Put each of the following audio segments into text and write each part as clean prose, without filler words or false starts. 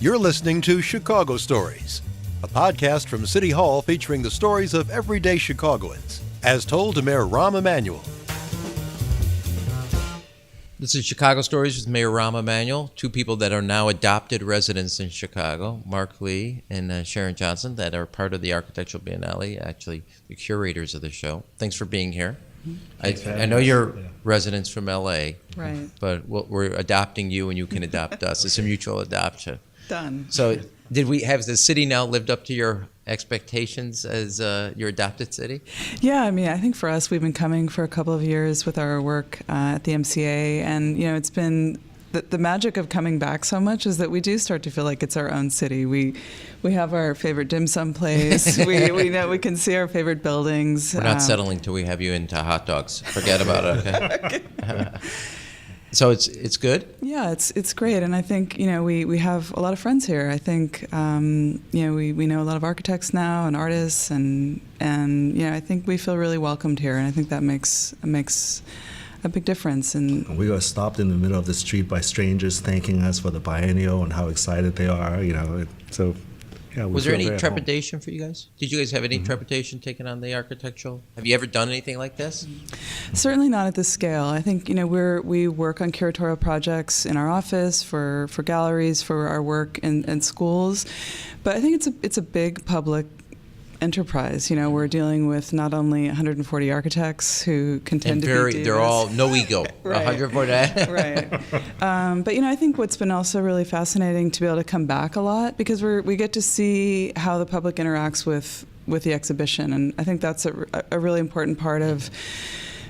You're listening to Chicago Stories, a podcast from City Hall featuring the stories of everyday Chicagoans, as told to Mayor Rahm Emanuel. This is Chicago Stories with Mayor Rahm Emanuel, two people that are now adopted residents in Chicago, Mark Lee and Sharon Johnston, that are part of the Architecture Biennial, actually the curators of the show. Thanks for being here. I know you're residents from LA, right? But we're adopting you and you can adopt us. It's a mutual adoption. Done. So has the city now lived up to your expectations as your adopted city? Yeah, I mean, I think for us, we've been coming for a couple of years with our work at the MCA, and it's been the magic of coming back so much is that we do start to feel like it's our own city. We have our favorite dim sum place. we know we can see our favorite buildings. We're not settling till we have you into hot dogs. Forget about it. Okay. So it's good? Yeah, it's great, and I think we have a lot of friends here. I think we know a lot of architects now and artists, and I think we feel really welcomed here, and I think that makes a big difference. And we got stopped in the middle of the street by strangers thanking us for the biennial and how excited they are. So. Yeah, was there any trepidation for you guys? Did you guys have any trepidation taken on the architectural? Have you ever done anything like this? Certainly not at this scale. I think we work on curatorial projects in our office for galleries, for our work in schools, but I think it's a big public enterprise. We're dealing with not only 140 architects who contend to be divas. They're all no ego. Right. 140. Right. But I think what's been also really fascinating to be able to come back a lot, because we get to see how the public interacts with the exhibition, and I think that's a really important part of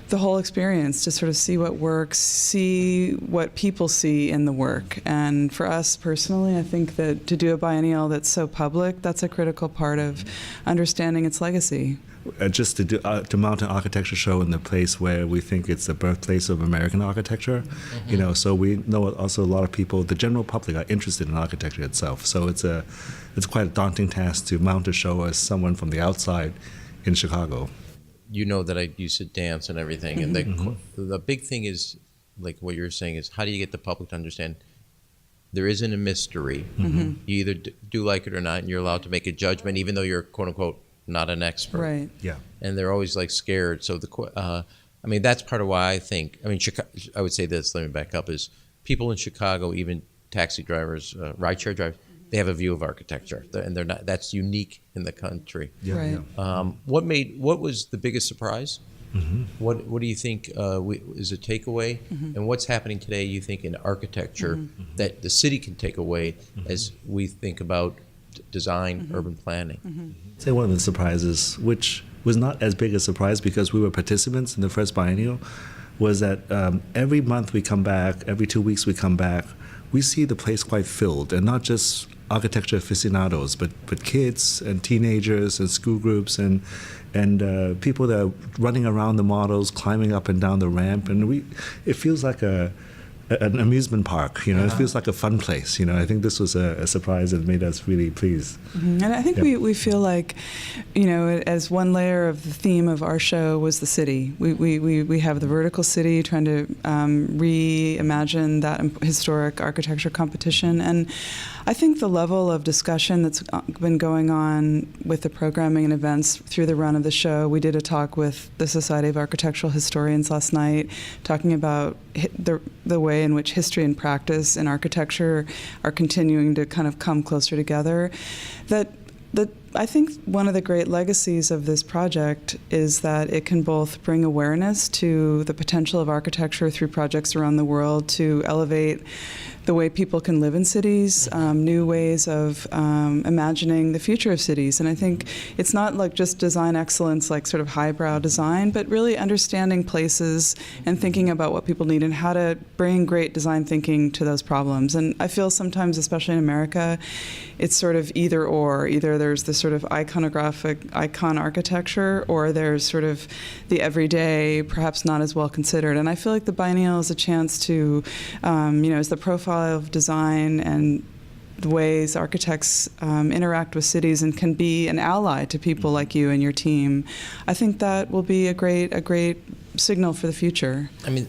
the whole experience, to sort of see what works, see what people see in the work. And for us personally, I think that to do a biennial that's so public, that's a critical part of understanding its legacy. Just to mount an architecture show in the place where we think it's the birthplace of American architecture, so we know also a lot of people, the general public, are interested in architecture itself. So it's quite a daunting task to mount a show as someone from the outside in Chicago. You know that I used to dance and everything, and the big thing is, like what you're saying, is how do you get the public to understand there isn't a mystery. You either do like it or not, and you're allowed to make a judgment, even though you're quote unquote not an expert. Right. Yeah. And they're always like scared. So that's part of why I think. I would say this. Let me back up. Is people in Chicago, even taxi drivers, rideshare drivers, they have a view of architecture, and they're not. That's unique in the country. Yeah, right. Yeah. What was the biggest surprise? What do you think is a takeaway? And what's happening today, you think, in architecture that the city can take away as we think about design, urban planning? I'd say one of the surprises, which was not as big a surprise because we were participants in the first biennial, was that every month we come back, every 2 weeks we come back, we see the place quite filled, and not just architecture aficionados, but kids and teenagers and school groups and people that are running around the models, climbing up and down the ramp, and it feels like an amusement park. It feels like a fun place. I think this was a surprise that made us really pleased. And I think we feel like, as one layer of the theme of our show was the city. We have the vertical city, trying to reimagine that historic architecture competition. And I think the level of discussion that's been going on with the programming and events through the run of the show, we did a talk with the Society of Architectural Historians last night, talking about the way in which history and practice in architecture are continuing to kind of come closer together. That I think one of the great legacies of this project is that it can both bring awareness to the potential of architecture through projects around the world to elevate the way people can live in cities, new ways of imagining the future of cities. And I think it's not like just design excellence, like sort of highbrow design, but really understanding places and thinking about what people need and how to bring great design thinking to those problems. And I feel sometimes, especially in America, it's sort of either or. Either there's this sort of iconographic icon architecture, or there's sort of the everyday, perhaps not as well considered. And I feel like the biennial is a chance to, as the profile of design and the ways architects interact with cities and can be an ally to people like you and your team, I think that will be a great signal for the future. I mean,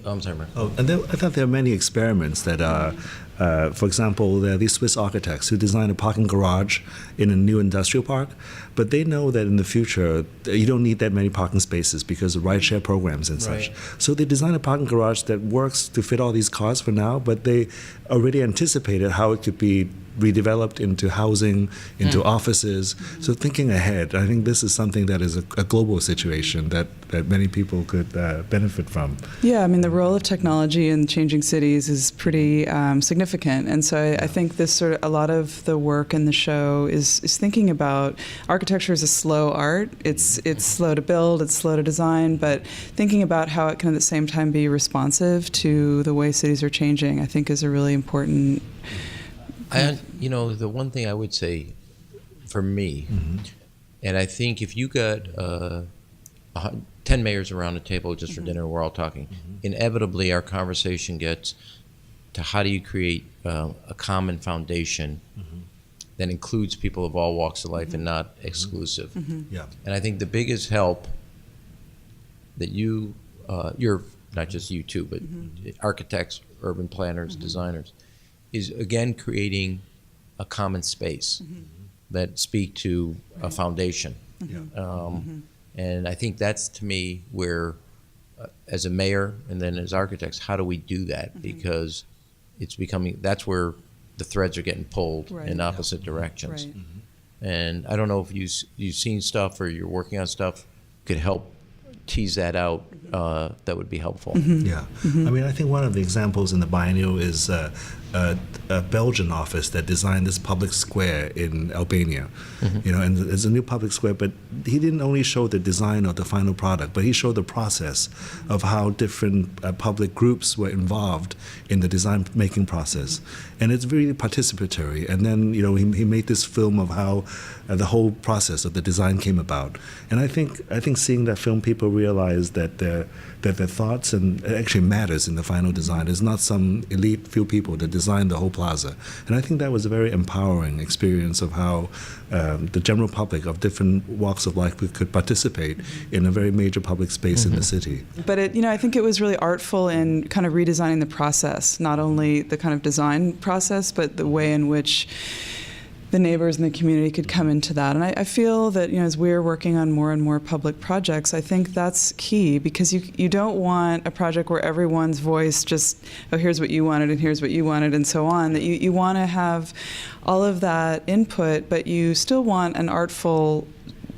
I'm sorry, Mark. And I thought there are many experiments that are For example, there are these Swiss architects who design a parking garage in a new industrial park, but they know that in the future you don't need that many parking spaces because of rideshare programs and such. Right. So they design a parking garage that works to fit all these cars for now, but they already anticipated how it could be redeveloped into housing, into offices. So thinking ahead, I think this is something that is a global situation that many people could benefit from. Yeah, I mean, the role of technology in changing cities is pretty significant. And so I think this sort of, a lot of the work in the show is thinking about architecture as a slow art. It's slow to build, it's slow to design, but thinking about how it can at the same time be responsive to the way cities are changing, I think is a really important. The one thing I would say for me, and I think if you got 10 mayors around the table just for dinner, we're all talking, inevitably our conversation gets to how do you create a common foundation that includes people of all walks of life and not exclusive. Yeah. And I think the biggest help that you're not just you too, but architects, urban planners, designers, is again creating a common space that speak to a foundation. And I think that's, to me, where as a mayor and then as architects, how do we do that? Because it's becoming, that's where the threads are getting pulled in opposite directions. Right. And I don't know if you've seen stuff or you're working on stuff could help tease that out. That would be helpful. Yeah. I mean, I think one of the examples in the biennial is a Belgian office that designed this public square in Albania. And it's a new public square, but he didn't only show the design of the final product, but he showed the process of how different public groups were involved in the design making process. And it's really participatory. And then, he made this film of how the whole process of the design came about. And I think seeing that film, people realize that their thoughts and it actually matters in the final design. It's not some elite few people that design the whole plaza. And I think that was a very empowering experience of how the general public of different walks of life could participate in a very major public space in the city. But I think it was really artful in kind of redesigning the process, not only the kind of design process, but the way in which the neighbors and the community could come into that. And I feel that, as we're working on more and more public projects, I think that's key, because you don't want a project where everyone's voice just, here's what you wanted and here's what you wanted and so on. That you want to have all of that input, but you still want an artful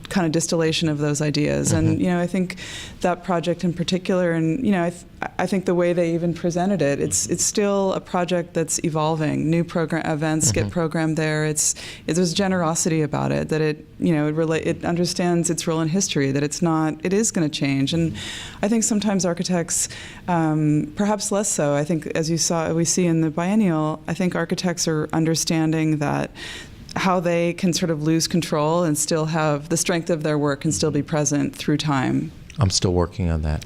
kind of distillation of those ideas. And I think that project in particular, and I think the way they even presented it, it's still a project that's evolving. New program events get programmed there. There's generosity about it, that it understands its role in history, that it is going to change. And I think sometimes architects, perhaps less so. I think, as we see in the biennial, I think architects are understanding that how they can sort of lose control and still have the strength of their work and still be present through time. I'm still working on that.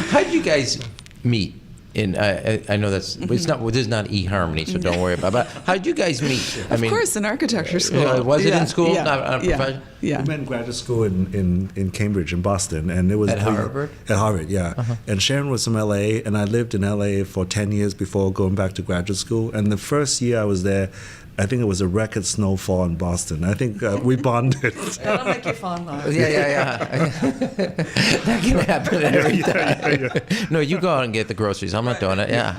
How did you guys meet? I know that's this is not eHarmony, so don't worry about it. But how did you guys meet? Of course, in architecture school. Was it in school? Not profession? Yeah. We met in graduate school in Cambridge, in Boston, and it was at Harvard. At Harvard, yeah. And Sharon was from LA, and I lived in LA for 10 years before going back to graduate school. And the first year I was there, I think it was a record snowfall in Boston. I think we bonded. That'll make you fall in love. Yeah. That can happen every time. No, you go out and get the groceries. I'm not doing it. Yeah.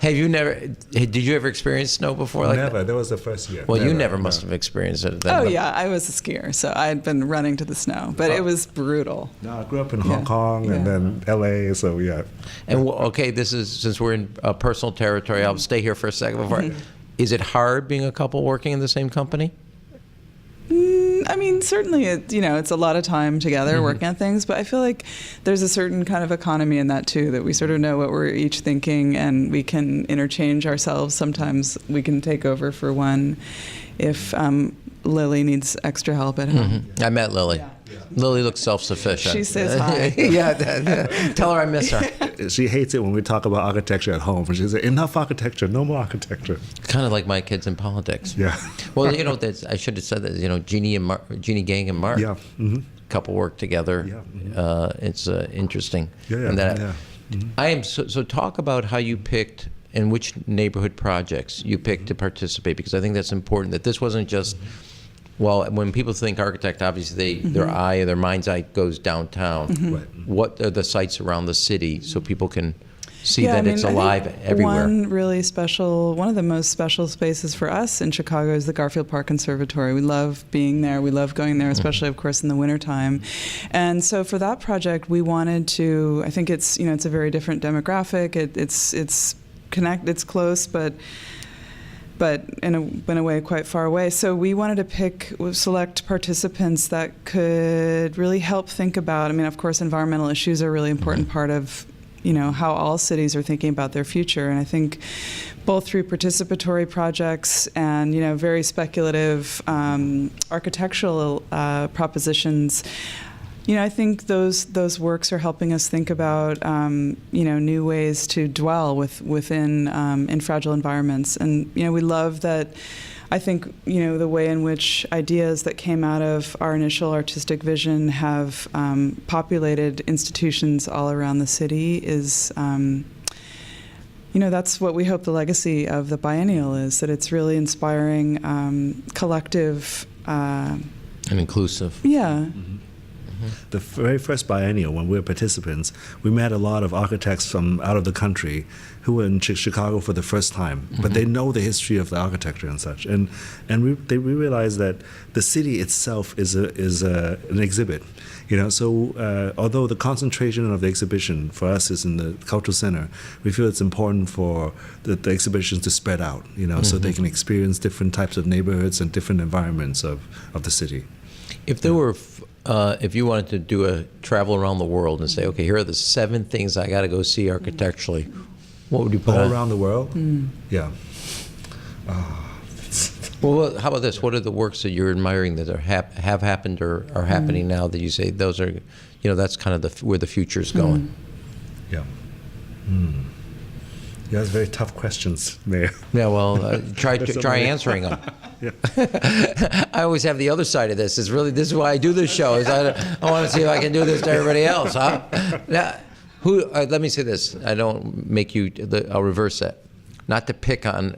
Did you ever experience snow before? Never. That was the first year. Well, you never must have experienced it then. Oh, yeah. I was a skier, so I had been running to the snow, but it was brutal. No, I grew up in Hong Kong and then LA, so yeah. And this is, since we're in personal territory, I'll stay here for a second before. Is it hard being a couple working in the same company? I mean, certainly, it's a lot of time together working on things, but I feel like there's a certain kind of economy in that too, that we sort of know what we're each thinking and we can interchange ourselves. Sometimes we can take over for one if Lily needs extra help at home. I met Lily. Yeah. Lily looks self-sufficient. She says hi. Tell her I miss her. She hates it when we talk about architecture at home. She says, enough architecture, no more architecture. Kind of like my kids in politics. Yeah. Well, I should have said that, Jeannie Gang and Mark. Yeah. Couple work together. Yeah. It's interesting. Yeah. And that, I am so talk about how you picked and which neighborhood projects you picked to participate, because I think that's important, that this wasn't just, well, when people think architect, obviously their mind's eye goes downtown. Right. What are the sites around the city so people can see Yeah, that I mean, it's I alive think everywhere? one of the most special spaces for us in Chicago is the Garfield Park Conservatory. We love being there. We love going there, especially, of course, in the wintertime. And so for that project, we wanted to, I think it's, it's a very different demographic. It's close, but in a way quite far away. So we wanted to select participants that could really help think about, of course, environmental issues are a really important part of how all cities are thinking about their future. And I think both through participatory projects and, very speculative architectural propositions, I think those works are helping us think about, new ways to dwell within in fragile environments. And, we love that. I think, the way in which ideas that came out of our initial artistic vision have populated institutions all around the city is, that's what we hope the legacy of the biennial is, that it's really inspiring collective. And inclusive. Yeah. The very first biennial, when we were participants, we met a lot of architects from out of the country who were in Chicago for the first time, but they know the history of the architecture and such. And we realized that the city itself is an exhibit. So although the concentration of the exhibition for us is in the cultural center, we feel it's important for the exhibitions to spread out, so they can experience different types of neighborhoods and different environments of the city. If there were, if you wanted to do a travel around the world and say, okay, here are the 7 things I got to go see architecturally, what would you put All on? around the world? Yeah. Well, how about this? What are the works that you're admiring that have happened or are happening now that you say those are, that's kind of where the future is going? Yeah. Yeah, that's very tough questions, Mayor. Yeah, well, try answering them. Yeah. I always have the other side of this. This is why I do this show. Is I want to see if I can do this to everybody else, huh? Now, let me say this. I don't make you. I'll reverse that. Not to pick on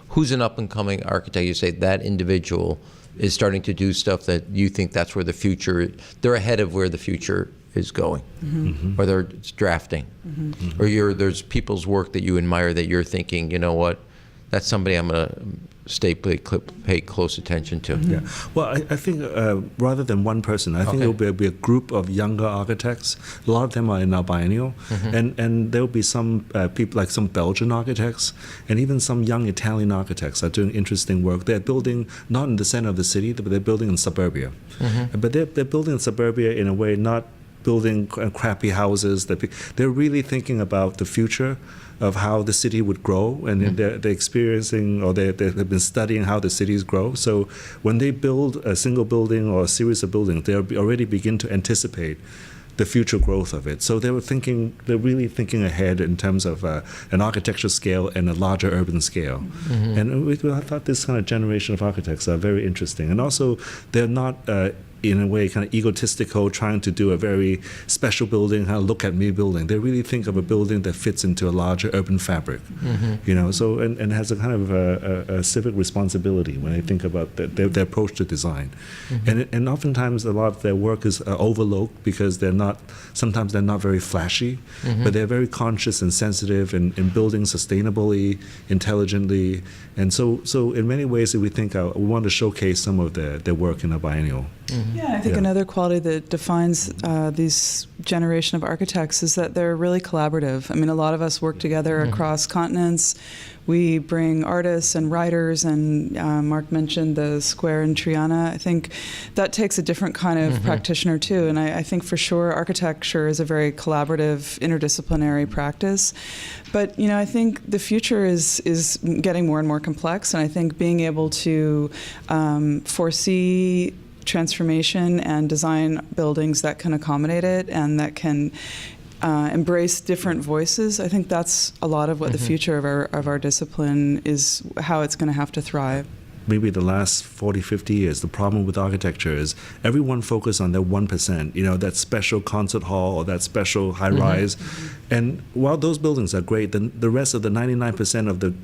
who's an up and coming architect. You say that individual is starting to do stuff that you think that's where the future. They're ahead of where the future is going, or they're drafting, or there's people's work that you admire that you're thinking, you know what, that's somebody I'm going to pay close attention to. Yeah. Well, I think rather than one person, I think it will be a group of younger architects. A lot of them are in our biennial, and there will be some people like some Belgian architects, and even some young Italian architects are doing interesting work. They're building not in the center of the city, but they're building in suburbia. But they're building in suburbia in a way not building crappy houses. They're really thinking about the future of how the city would grow, and they're experiencing, or they've been studying how the cities grow. So when they build a single building or a series of buildings, they already begin to anticipate the future growth of it. So they're really thinking ahead in terms of an architectural scale and a larger urban scale. And I thought this kind of generation of architects are very interesting. And also, they're not in a way kind of egotistical, trying to do a very special building, how look at me building. They really think of a building that fits into a larger urban fabric, so and has a kind of a civic responsibility when they think about their approach to design. And oftentimes a lot of their work is overlooked because sometimes they're not very flashy, but they're very conscious and sensitive in building sustainably, intelligently. And so in many ways, we think we want to showcase some of their work in a biennial. Yeah, I think another quality that defines these generation of architects is that they're really collaborative. I mean, a lot of us work together across continents. We bring artists and writers, and Mark mentioned the square in Triana. I think that takes a different kind of practitioner too. And I think for sure architecture is a very collaborative, interdisciplinary practice. But I think the future is getting more and more complex, and I think being able to foresee transformation and design buildings that can accommodate it and that can embrace different voices. I think that's a lot of what the future of our discipline is, how it's going to have to thrive. maybe the last 40, 50 years, the problem with architecture is everyone focus on that 1%, that special concert hall or that special high rise. And while those buildings are great, then the rest of the 99% of the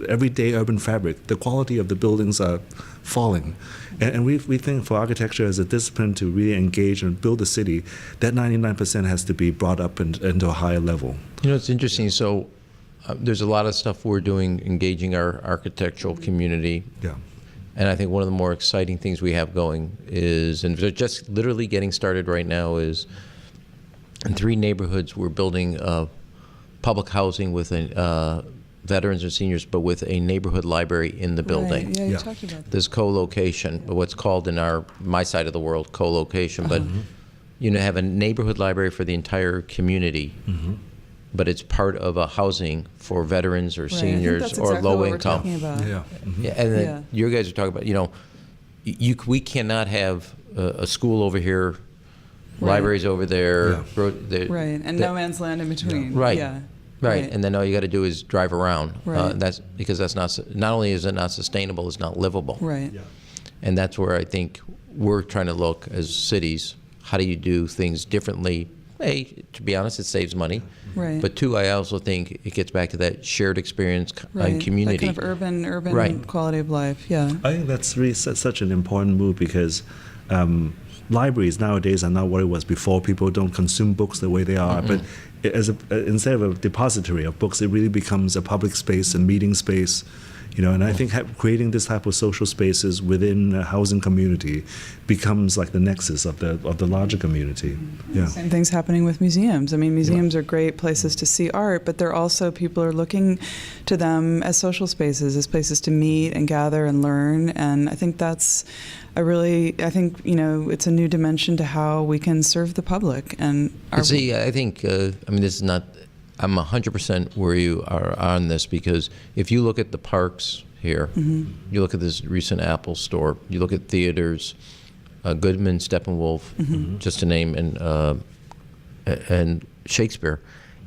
everyday urban fabric, the quality of the buildings are falling. And we think for architecture as a discipline to really engage and build a city, that 99% has to be brought up into a higher level. It's interesting. So there's a lot of stuff we're doing engaging our architectural community. Yeah. And I think one of the more exciting things we have going is, and they're just literally getting started right now, is in 3 neighborhoods we're building public housing with veterans and seniors, but with a neighborhood library in the building. Right. Yeah, you talked about that. There's co-location, but what's called in my side of the world co-location, but have a neighborhood library for the entire community. But it's part of a housing for veterans or seniors or low income. Yeah. Yeah, and then you guys are talking about, we cannot have a school over here, libraries over there, right, and no man's land in between. Right. Yeah. Right, and then all you got to do is drive around. Right. That's because that's not only is it not sustainable, it's not livable. Right. Yeah. And that's where I think we're trying to look as cities. How do you do things differently? A, to be honest, it saves money. Right. But 2, I also think it gets back to that shared experience and community. That kind of urban quality of life. Yeah. I think that's really such an important move because libraries nowadays are not what it was before. People don't consume books the way they are, but instead of a depository of books, it really becomes a public space, a meeting space. And I think creating this type of social spaces within a housing community becomes like the nexus of the larger community. Yeah. Same thing's happening with museums. I mean, museums are great places to see art, but they're also, people are looking to them as social spaces, as places to meet and gather and learn. And I think that's I think, it's a new dimension to how we can serve the public. And I think, this is not, I'm 100% where you are on this, because if you look at the parks here, you look at this recent Apple store, you look at theaters, Goodman, Steppenwolf, just to name, and Shakespeare,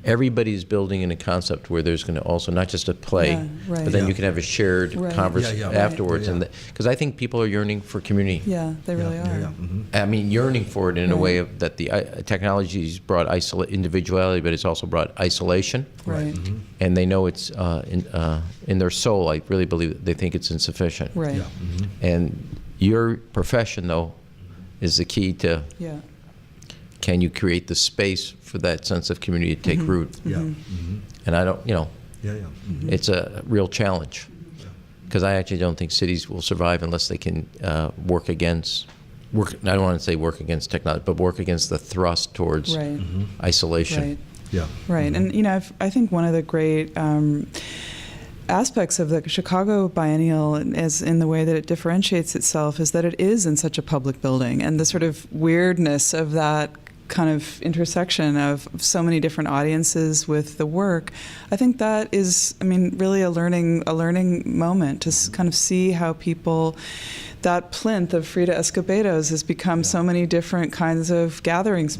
everybody's building in a concept where there's going to also not just a play, but then you can have a shared conversation afterwards. And because I think people are yearning for community. Yeah, they really are. I mean, yearning for it in a way of that the technology's brought individuality, but it's also brought isolation. Right. And they know it's in their soul. I really believe they think it's insufficient. Right. And your profession, though, is the key to. Yeah. Can you create the space for that sense of community to take root? And I don't, it's a real challenge, because I actually don't think cities will survive unless they can work against I don't want to say work against technology, but work against the thrust towards isolation. Right. Yeah. Right. And I think one of the great aspects of the Chicago Biennial, as in the way that it differentiates itself, is that it is in such a public building, and the sort of weirdness of that kind of intersection of so many different audiences with the work. I think that is, really a learning moment to kind of see how people, that plinth of Frida Escobedo's has become so many different kinds of gatherings,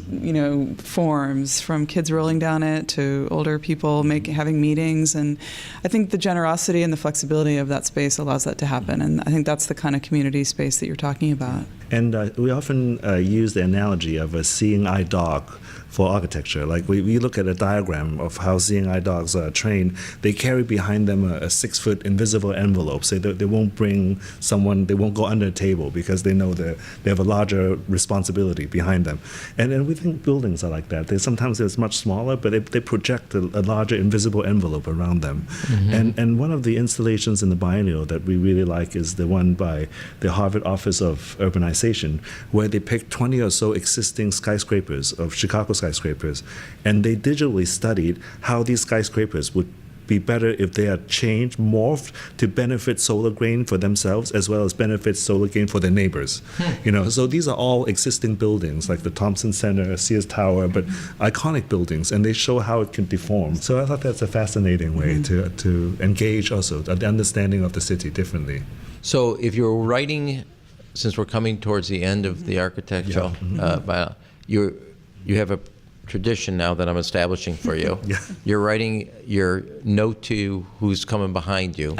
forms, from kids rolling down it to older people having meetings. And I think the generosity and the flexibility of that space allows that to happen. And I think that's the kind of community space that you're talking about. And we often use the analogy of a seeing eye dog for architecture. Like we look at a diagram of how seeing eye dogs are trained. They carry behind them a 6-foot invisible envelope, so they won't bring someone, they won't go under a table because they know that they have a larger responsibility behind them. And we think buildings are like that. Sometimes they're much smaller, but they project a larger invisible envelope around them. And one of the installations in the Biennial that we really like is the one by the Harvard Office of Urbanization, where they picked 20 or so existing skyscrapers of Chicago skyscrapers, and they digitally studied how these skyscrapers would be better if they are changed, morphed to benefit solar gain for themselves as well as benefit solar gain for their neighbors. So these are all existing buildings like the Thompson Center, Sears Tower, but iconic buildings, and they show how it can deform. So I thought that's a fascinating way to engage also the understanding of the city differently. So if you're writing, since we're coming towards the end of the architectural, you have a tradition now that I'm establishing for you. You're writing your note to who's coming behind you.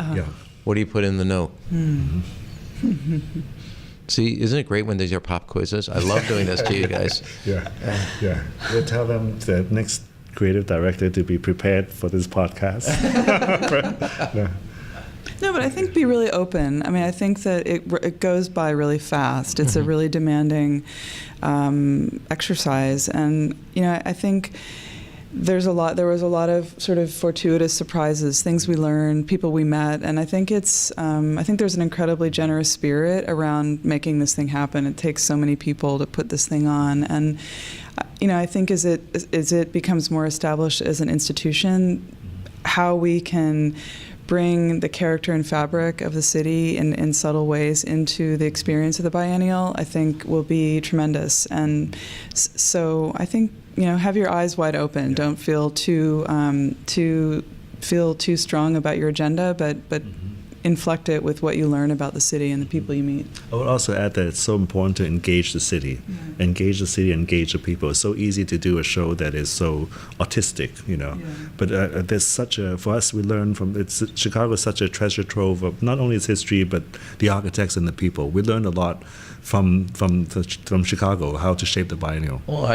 What do you put in the note? See, isn't it great when these are pop quizzes? I love doing this to you guys. Yeah. We'll tell them the next creative director to be prepared for this podcast. No, but I think be really open. I mean, I think that it goes by really fast. It's a really demanding exercise, and I think there was a lot of sort of fortuitous surprises, things we learned, people we met, and I think there's an incredibly generous spirit around making this thing happen. It takes so many people to put this thing on, and I think as it becomes more established as an institution, how we can bring the character and fabric of the city in subtle ways into the experience of the biennial, I think will be tremendous. And so I think, have your eyes wide open. Don't feel too strong about your agenda, but inflect it with what you learn about the city and the people you meet. I would also add that it's so important to engage the city, engage the people. It's so easy to do a show that is so autistic, But there's for us, we learn Chicago is such a treasure trove of not only its history, but the architects and the people. We learned a lot from Chicago, how to shape the biennial. Well,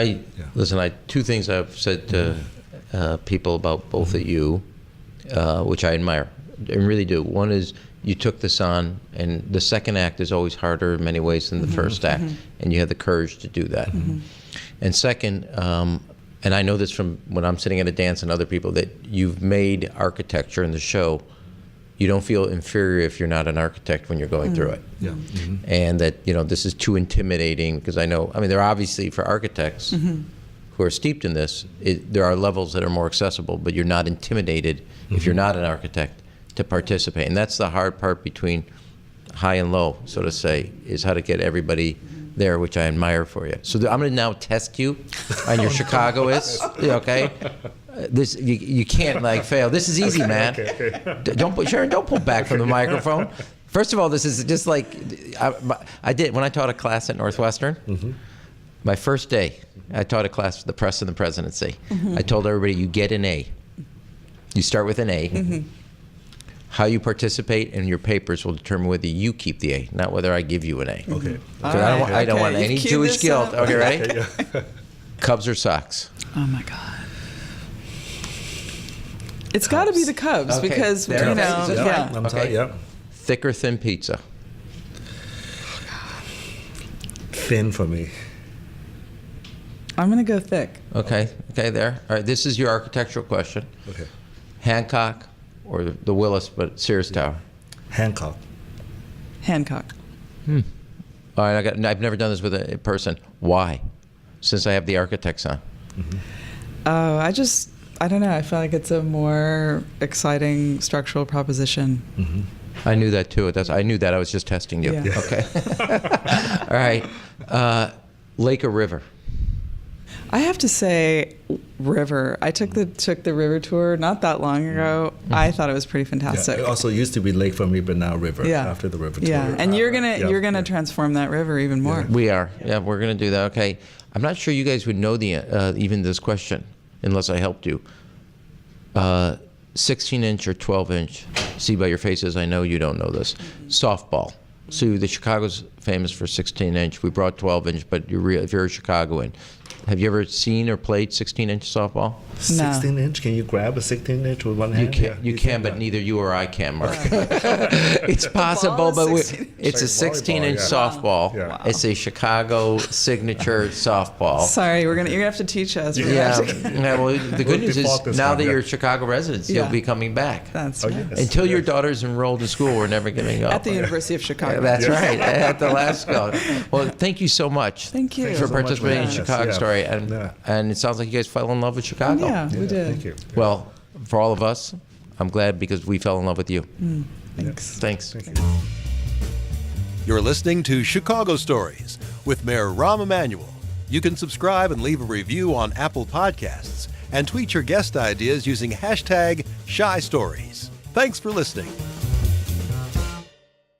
listen, two things I've said to people about both of you, which I admire. I really do. One is you took this on, and the second act is always harder in many ways than the first act, and you had the courage to do that. And second, and I know this from when I'm sitting at a dance and other people, that you've made architecture in the show. You don't feel inferior if you're not an architect when you're going through it. Yeah. And that, this is too intimidating, because they're obviously, for architects who are steeped in this, there are levels that are more accessible, but you're not intimidated if you're not an architect to participate. And that's the hard part between high and low, so to say, is how to get everybody there, which I admire for you. So I'm going to now test you on your Chicagoist, okay? This you can't fail. This is easy, man. Okay. Sharon, don't pull back from the microphone. First of all, this is just like I did when I taught a class at Northwestern. My first day, I taught a class for the press and the presidency. I told everybody, you get an A. You start with an A. How you participate in your papers will determine whether you keep the A, not whether I give you an A. Okay. I don't want any Jewish guilt. Okay, ready? Okay, yeah. Cubs or Sox? Oh my God. It's got to be the Cubs because I'm sorry. Yeah. Thick or thin pizza? Thin for me. I'm gonna go thick. Okay, there. All right, this is your architectural question. Okay. Hancock or the Willis, but Sears Tower? Hancock. All right, I've never done this with a person. Why? Since I have the architects on. Oh, I don't know. I feel like it's a more exciting structural proposition. I knew that too. I knew that. I was just testing you. Yeah. Okay. All right. Lake or river? I have to say, river. I took the river tour not that long ago. I thought it was pretty fantastic. Yeah, it also used to be lake for me, but now river. Yeah. After the river tour. Yeah, and you're gonna transform that river even more. We are. Yeah, we're gonna do that. Okay. I'm not sure you guys would know the even this question unless I helped you. 16-inch or 12-inch? See by your faces, I know you don't know this. Softball. So the Chicago's famous for 16-inch. We brought 12-inch, but if you're a Chicagoan, have you ever seen or played 16-inch softball? 16-inch? Can you grab a 16-inch with one hand? You can, but neither you or I can, Mark. It's possible, but it's a 16-inch softball. Yeah. Wow. It's a Chicago signature softball. Sorry, you're gonna have to teach us. Yeah. Well, the good news is now that you're Chicago residents, you'll be coming back. That's right. Yes. Until your daughter's enrolled in school, we're never giving up. At the University of Chicago. That's right. At the last go. Well, thank you so much. Thank you. For participating in Chicago Yes, Story, and it sounds like you guys fell in love with Chicago. Yeah, we did. Thank you. Well, for all of us, I'm glad because we fell in love with you. Thanks. Thanks. Thank you. You're listening to Chicago Stories with Mayor Rahm Emanuel. You can subscribe and leave a review on Apple Podcasts and tweet your guest ideas using #ShyStories. Thanks for listening.